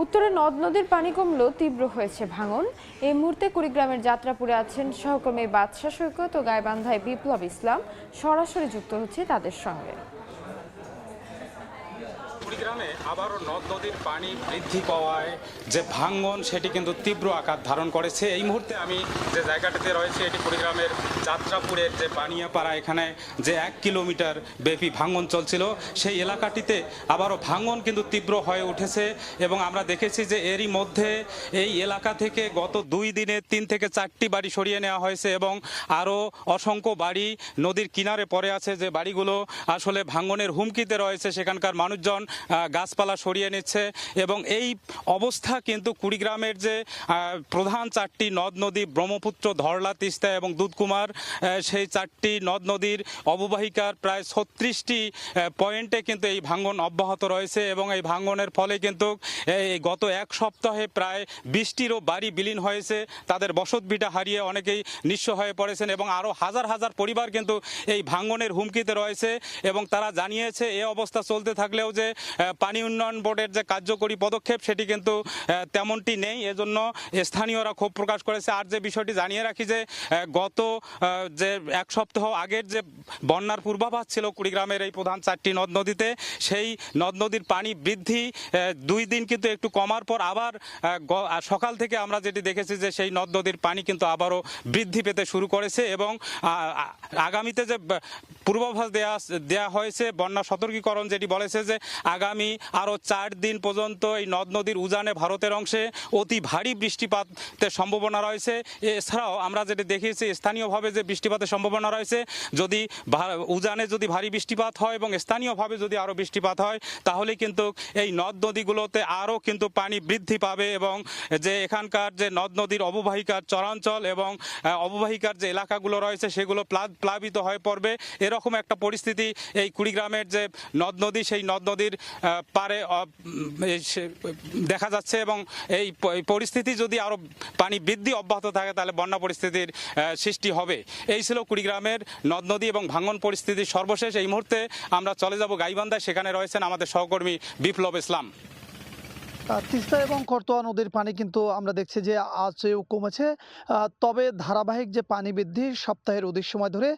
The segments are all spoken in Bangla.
উত্তরে নদ নদীর পানি কমলেও তীব্র হয়েছে ভাঙন। এই মুহূর্তে কুড়িগ্রামের যাত্রাপুরে আছেন সহকর্মী বাদশা সৈকত ও গাইবান্ধায় বিপ্লব ইসলাম। সরাসরি যুক্ত হচ্ছে তাদের সঙ্গে। কুড়িগ্রামে আবারও নদ নদীর পানি বৃদ্ধি পাওয়ায় যে ভাঙন সেটি কিন্তু তীব্র আকার ধারণ করেছে। এই মুহূর্তে আমি যে জায়গাটিতে রয়েছে এটি কুড়িগ্রামের যাত্রাপুরের যে বানিয়াপাড়া, এখানে যে 1 কিলোমিটার ব্যাপী ভাঙন চলছিল সেই এলাকাটিতে আবারও ভাঙন কিন্তু তীব্র হয়ে উঠেছে এবং আমরা দেখেছি যে এরই মধ্যে এই এলাকা থেকে গত 2 দিনে 3 থেকে 4টি বাড়ি সরিয়ে নেওয়া হয়েছে এবং আরও অসংখ্য বাড়ি নদীর কিনারে পড়ে আছে, যে বাড়িগুলো আসলে ভাঙনের হুমকিতে রয়েছে। সেখানকার মানুষজন গাছপালা সরিয়ে নিচ্ছে এবং এই অবস্থা কিন্তু কুড়িগ্রামের যে প্রধান 4টি নদ নদী ব্রহ্মপুত্র, ধরলা, তিস্তা এবং দুধকুমার, সেই 4টি নদ নদীর অববাহিকার প্রায় 36টি পয়েন্টে কিন্তু এই ভাঙন অব্যাহত রয়েছে এবং এই ভাঙনের ফলে কিন্তু এই গত 1 সপ্তাহে প্রায় 20টিরও বাড়ি বিলীন হয়েছে। তাদের বসতভিটা হারিয়ে অনেকেই নিঃস্ব হয়ে পড়েছেন এবং আরও হাজার হাজার পরিবার কিন্তু এই ভাঙনের হুমকিতে রয়েছে এবং তারা জানিয়েছে এ অবস্থা চলতে থাকলেও যে পানি উন্নয়ন বোর্ডের যে কার্যকরী পদক্ষেপ সেটি কিন্তু তেমনটি নেই। এজন্য স্থানীয়রা ক্ষোভ প্রকাশ করেছে। আর যে বিষয়টি জানিয়ে রাখি যে গত যে 1 সপ্তাহ আগের যে বন্যার পূর্বাভাস ছিল কুড়িগ্রামের এই প্রধান 4টি নদ নদীতে, সেই নদ নদীর পানি বৃদ্ধি 2 দিন কিন্তু একটু কমার পর আবার সকাল থেকে আমরা যেটি দেখেছি যে সেই নদ নদীর পানি কিন্তু আবারও বৃদ্ধি পেতে শুরু করেছে এবং আগামীতে যে পূর্বাভাস দেয়া হয়েছে, বন্যা সতর্কীকরণ যেটি বলেছে যে আগামী আরও 4 দিন পর্যন্ত এই নদ নদীর উজানে ভারতের অংশে অতি ভারী বৃষ্টিপাতের সম্ভাবনা রয়েছে। এছাড়াও আমরা যেটি দেখিয়েছি স্থানীয়ভাবে যে বৃষ্টিপাতের সম্ভাবনা রয়েছে, যদি উজানে যদি ভারী বৃষ্টিপাত হয় এবং স্থানীয়ভাবে যদি আরও বৃষ্টিপাত হয় তাহলে কিন্তু এই নদ নদীগুলোতে আরও কিন্তু পানি বৃদ্ধি পাবে এবং যে এখানকার যে নদ নদীর অববাহিকার চরাঞ্চল এবং অববাহিকার যে এলাকাগুলো রয়েছে সেগুলো প্লাবিত হয়ে পড়বে। এরকম একটা পরিস্থিতি এই কুড়িগ্রামের যে নদ নদী, সেই নদ নদীর পারে দেখা যাচ্ছে এবং এই পরিস্থিতি যদি আরও পানি বৃদ্ধি অব্যাহত থাকে তাহলে বন্যা পরিস্থিতির সৃষ্টি হবে। এই ছিল কুড়িগ্রামের নদ নদী এবং ভাঙন পরিস্থিতির সর্বশেষ। এই মুহূর্তে আমরা চলে যাব গাইবান্ধায়, সেখানে রয়েছেন আমাদের সহকর্মী বিপ্লব ইসলাম। তিস্তা এবং করতোয়া নদীর পানি কিন্তু আমরা দেখছি যে আজও কমেছে, তবে ধারাবাহিক যে পানি বৃদ্ধি সপ্তাহের অধিক সময় ধরে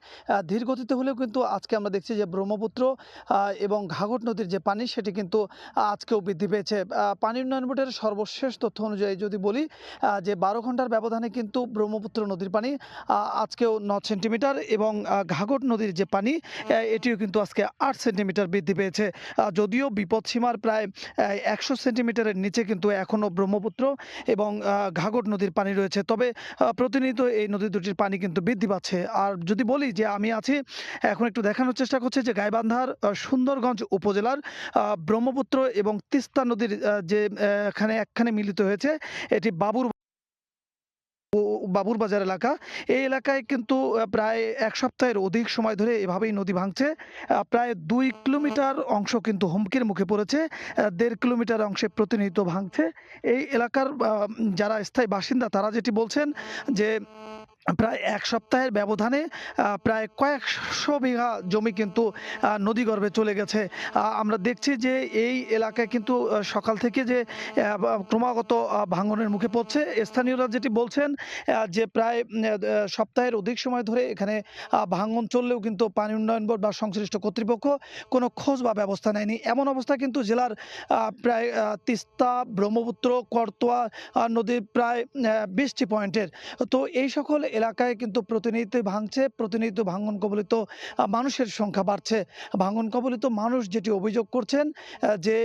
ধীর গতিতে হলেও কিন্তু আজকে আমরা দেখছি যে ব্রহ্মপুত্র এবং ঘাঘট নদীর যে পানি সেটি কিন্তু আজকেও বৃদ্ধি পেয়েছে। পানি উন্নয়ন বোর্ডের সর্বশেষ তথ্য অনুযায়ী যদি বলি যে 12 ঘন্টার ব্যবধানে কিন্তু ব্রহ্মপুত্র নদীর পানি আজকেও 9 সেন্টিমিটার এবং ঘাঘট নদীর যে পানি এটিও কিন্তু আজকে 8 সেন্টিমিটার বৃদ্ধি পেয়েছে। যদিও বিপদসীমার প্রায় 100 সেন্টিমিটারের নিচে কিন্তু এখনও ব্রহ্মপুত্র এবং ঘাঘট নদীর পানি রয়েছে, তবে প্রতিনিয়ত এই নদী দুটির পানি কিন্তু বৃদ্ধি পাচ্ছে। আর যদি বলি যে আমি আছি এখন একটু দেখানোর চেষ্টা করছি যে গাইবান্ধার সুন্দরগঞ্জ উপজেলার ব্রহ্মপুত্র এবং তিস্তা নদীর যে একখানে মিলিত হয়েছে, এটি বাবুর বাজার এলাকা। এই এলাকায় কিন্তু প্রায় 1 সপ্তাহের অধিক সময় ধরে এভাবেই নদী ভাঙছে। প্রায় 2 কিলোমিটার অংশ কিন্তু হুমকির মুখে পড়েছে, 1.5 কিলোমিটার অংশে প্রতিনিয়ত ভাঙছে। এই এলাকার যারা স্থায়ী বাসিন্দা তারা যেটি বলছেন যে প্রায় 1 সপ্তাহের ব্যবধানে প্রায় কয়েকশো বিঘা জমি কিন্তু নদীগর্ভে চলে গেছে। আমরা দেখছি যে এই এলাকায় কিন্তু সকাল থেকে যে ক্রমাগত ভাঙনের মুখে পড়ছে। স্থানীয়রা যেটি বলছেন যে প্রায় সপ্তাহের অধিক সময় ধরে এখানে ভাঙন চললেও কিন্তু পানি উন্নয়ন বোর্ড বা সংশ্লিষ্ট কর্তৃপক্ষ কোনো খোঁজ বা ব্যবস্থা নেয়নি। এমন অবস্থা কিন্তু জেলার প্রায় তিস্তা, ব্রহ্মপুত্র, করতোয়া নদীর প্রায় 20টি পয়েন্টের। তো এই সকল এলাকায় কিন্তু প্রতিনিয়ত ভাঙছে, প্রতিনিয়ত ভাঙন কবলিত মানুষের সংখ্যা বাড়ছে। ভাঙন কবলিত মানুষ যেটি অভিযোগ করছেন যে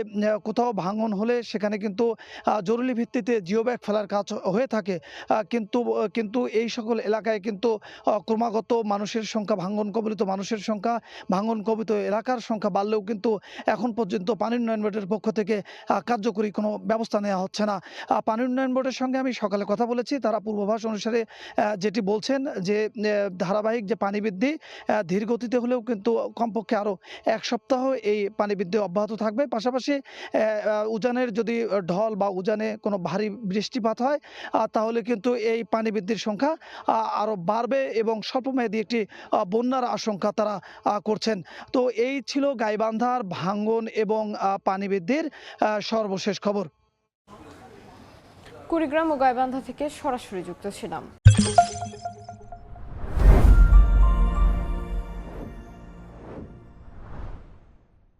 কোথাও ভাঙন হলে সেখানে কিন্তু জরুরি ভিত্তিতে জিও ব্যাগ ফেলার কাজ হয়ে থাকে, কিন্তু এই সকল এলাকায় কিন্তু ক্রমাগত মানুষের সংখ্যা, ভাঙন কবলিত মানুষের সংখ্যা, ভাঙন কবলিত এলাকার সংখ্যা বাড়লেও কিন্তু এখন পর্যন্ত পানি উন্নয়ন বোর্ডের পক্ষ থেকে কার্যকরী কোনো ব্যবস্থা নেওয়া হচ্ছে না। পানি উন্নয়ন বোর্ডের সঙ্গে আমি সকালে কথা বলেছি, তারা পূর্বাভাস অনুসারে যেটি বলছেন যে ধারাবাহিক যে পানি বৃদ্ধি ধীর গতিতে হলেও কিন্তু কমপক্ষে আরও 1 সপ্তাহ এই পানি বৃদ্ধি অব্যাহত থাকবে। পাশাপাশি উজানের যদি ঢল বা উজানে কোনো ভারী বৃষ্টিপাত হয় তাহলে কিন্তু এই পানি বৃদ্ধির সংখ্যা আরও বাড়বে এবং স্বল্পমেয়াদী একটি বন্যার আশঙ্কা তারা করছেন। তো এই ছিল গাইবান্ধার ভাঙন এবং পানি বৃদ্ধির সর্বশেষ খবর। কুড়িগ্রাম ও গাইবান্ধা থেকে সরাসরি যুক্ত ছিলাম।